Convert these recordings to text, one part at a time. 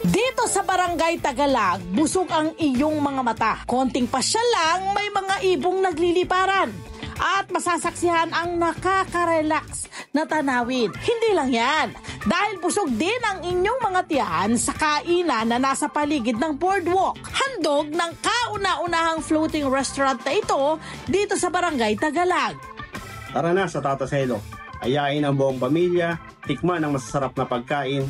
Dito sa Barangay Tagalag, busog ang iyong mga mata. Konting pasya lang, may mga ibong nagliliparan. At masasaksihan ang nakaka-relax na tanawin. Hindi lang yan, dahil busog din ang inyong mga tiyan sa kainan na nasa paligid ng boardwalk. Handog ng kauna-unahang floating restaurant na ito dito sa Barangay Tagalag. Tara na sa Tata Celo. Ayain ang buong pamilya, tikman ang masasarap na pagkain,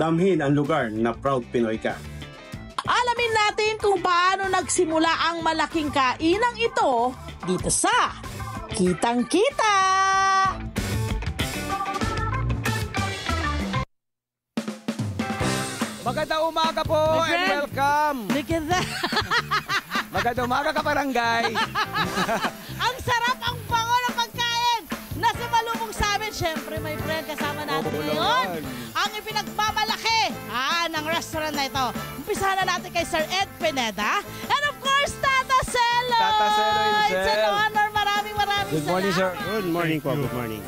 damhin ang lugar na proud Pinoy ka. Alamin natin kung paano nagsimula ang malaking kainang ito dito sa Kitang-Kita! Magandang umaga po and welcome! Look at that! Magandang umaga ka, barangay! Ang sarap, ang bango ng pagkain! Nasa malumong sa amin, syempre my friend, kasama natin ngayon ang ipinagmamalaki ng restaurant na ito. Umpisahan na natin kay Sir Ed Pineda and of course, Tata Celo! Tata Celo himself! It's an honor, maraming Good morning, sir. Good morning po, good morning.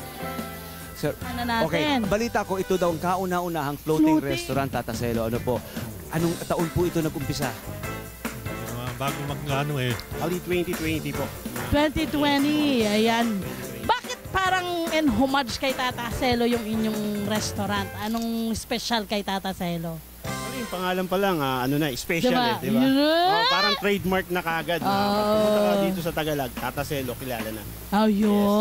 Sir, Ano natin? okay, balita ko ito daw ang kauna-unahang floating restaurant, Tata Celo. Ano po? Anong taon po ito nag-umpisa? Bago mag-ano Early 2020 po. 2020, ayan. Bakit parang in homage kay Tata Celo yung inyong restaurant? Anong special kay Tata Celo? Yung pangalan pa lang, special Diba? di ba? Yeah. Parang trademark na kagad. Pagpunta ka dito sa Tagalag, Tata Celo, kilala na.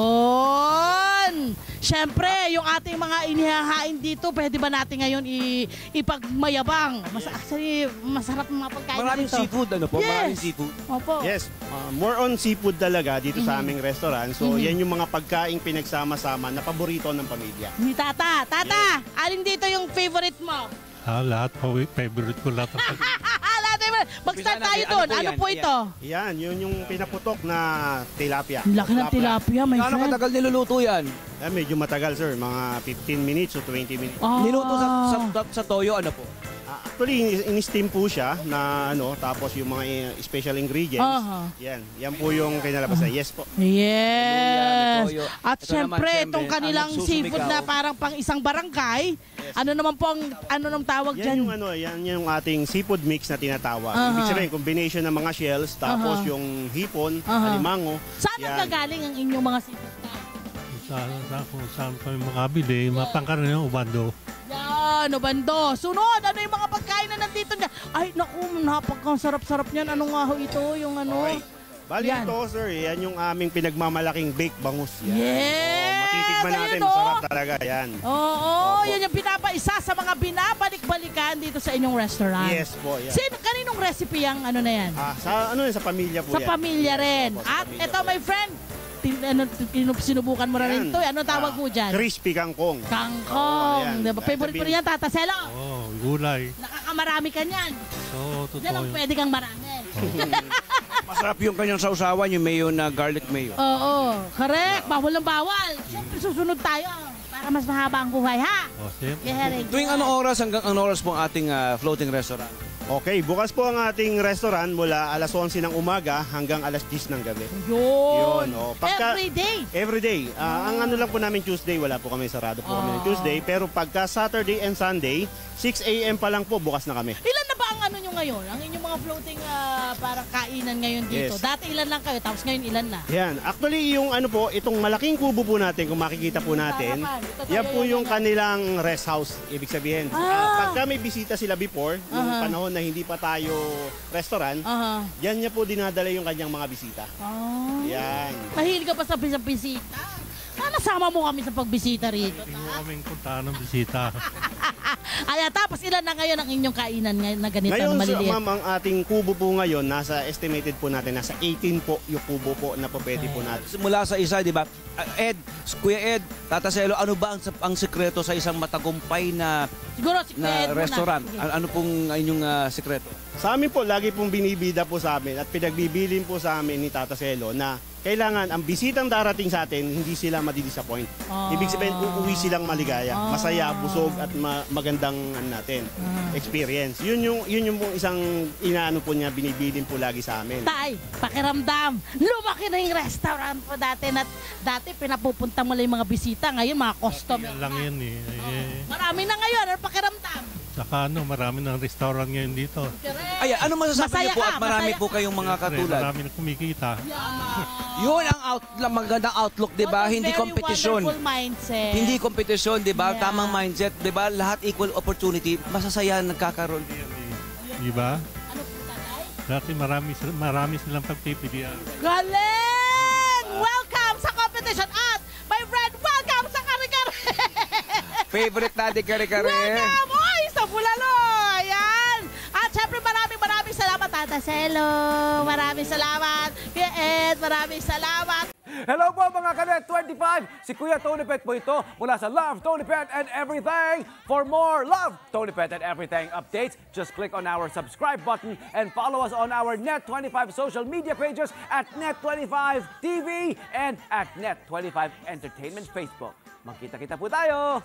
Ayun! Siyempre, yung ating mga inihahain dito, pwede ba natin ngayon ipagmayabang? Actually, masarap ang mga pagkain Maraming dito. seafood, ano po? Yes. Maraming seafood. Opo. Yes, more on seafood talaga dito sa aming restaurant. So, yan yung mga pagkaing pinagsama-sama na paborito ng pamilya. Ni Tata. Tata, alin dito yung favorite mo? lahat po, favorite ko lahat. Mag-start tayo Ano doon. po Ano yan? po ito? Yan, yun yung pinaputok na tilapia. Laki ng tilapia, my Gaano friend. katagal niluluto yan? Medyo matagal, sir. Mga 15 minutes o 20 minutes. Ah. Niluto sa toyo, ano po? Actually, in-steam po siya na tapos yung mga special ingredients. Aha. Yan po yung kinalabasan. Yes po. Yes. May toyo. At Ito syempre, naman, itong syempre, kanilang ang nagsusumigaw. seafood na parang pang isang barangay. Ano naman po ang nang tawag Yan dyan? yung ating seafood mix na tinatawag. Aha. Ibig sabihin, combination ng mga shells, tapos yung hipon, Aha. alimango. Saan Yan. nagkagaling ang inyong mga seafood na? Kung saan kami makabili, mapangkaroon yung ubando. Yan, Obando. Sunod, ano yung mga pagkain na nandito niya? Ay, naku, napakasarap-sarap niyan. Ano nga ho ito? Yung ano? Okay. Bali Yan. ito, sir, yan yung aming pinagmamalaking baked bangus. Yan. Yes! Matitikman natin, Ayun, masarap talaga yan. Oo, yan yung pinapaisa sa mga binabalik-balikan dito sa inyong restaurant. Yes po, yan. Kaninong recipe ang ano na yan? Sa pamilya po Sa yan. pamilya rin. Opo, sa At pamilya ito, po my yan. friend, sinubukan mo na rin Yan. ito. Ano tawag mo dyan? Crispy kangkong. Kangkong. Oo, yan. Diba? Favorite mo rin yan, Tata Celo. Oh, gulay. Nakakamarami ka niyan. Oo, Yan totoo ang yun. pwede kang marami. Masarap yung kanyang sausawan, yung mayo na garlic mayo. Oo, correct. Bawal ng bawal. Siyempre susunod tayo para mas mahaba ang buhay, ha? Oh, siyempre. Yeah, Tuwing anong oras hanggang anong oras po ang ating floating restaurant? Okay, bukas po ang ating restaurant mula alas 11 ng umaga hanggang alas 10 ng gabi. Yun. Yun, oh. Every day. Every day. Ang ano lang po namin Tuesday, wala po kami sarado po kami ng Tuesday. Pero pagka Saturday and Sunday, 6 a.m. pa lang po, bukas na kami. Ilan na ba ang ano nyo ngayon? Ang inyong mga floating parang kainan ngayon dito? Yes. Dati ilan lang kayo, tapos ngayon ilan na? Yan. Actually, yung ano po, itong malaking kubo po natin, kung makikita po natin, yan po yung kanilang rest house. Ibig sabihin, pagka may bisita sila before, nung panahon na hindi pa tayo restaurant, yan niya po dinadala yung kanyang mga bisita. Yan. Mahilig ka pa sa bisita? Sana sama mo kami sa pagbisita rito. Hindi mo kaming puntahan ng bisita. Ay, tapos ilan na ngayon ang inyong kainan na ganito Ngayon, na sir, maliliit? ma'am, ang ating kubo po ngayon, nasa estimated po natin, nasa 18 po yung kubo po na po pwede po natin. Mula sa isa, di ba? Kuya Ed, Tata Celo, ano ba ang sekreto sa isang matagumpay na Siguro si Kuya Ed muna. restaurant? Sige. Ano pong inyong sekreto? Sa amin po, lagi pong binibida po sa amin at pinagbibilin po sa amin ni Tata Celo na kailangan ang bisitang darating sa atin, hindi sila madidisappoint. Ibig sabihin, uuwi silang maligaya, masaya, busog at magandang experience. Yun yung isang inaano po niya, binibilin po lagi sa amin. Tay, pakiramdam. Lumaki na yung restaurant po dati. Dati pinapupunta mo lang yung mga bisita. Ngayon mga customer. Yan lang yan eh. Marami na ngayon. Ano pakiramdam? Saka marami ng restaurant ngayon dito. Ayan, ano masasabi Masaya niyo po ka, at marami masaya. po kayong mga katulad? Marami na kumikita. Yun ang magandang outlook, 'di ba? What a Hindi very kompetisyon. wonderful mindset. Hindi kompetisyon, 'di ba? Yeah. Tamang mindset, 'di ba? Lahat equal opportunity, masasaya nagkakaroon. Di ba? Dati marami silang pagpipilian. Galing! Welcome sa competition at my friend, welcome sa kare-kare! Favorite natin kare-kare. Welcome! Oy, sa Bulalo! Ayan! At syempre maraming salamat, Tata Celo. Maraming salamat. Kuya Ed, maraming salamat. Hello po mga Kanet 25! Si Kuya Tony Pet po ito mula sa Love, Tony Pet and Everything. For more Love, Tony Pet and Everything updates, just click on our subscribe button and follow us on our Net25 social media pages at Net25 TV and at Net25 Entertainment Facebook. Magkita-kita po tayo!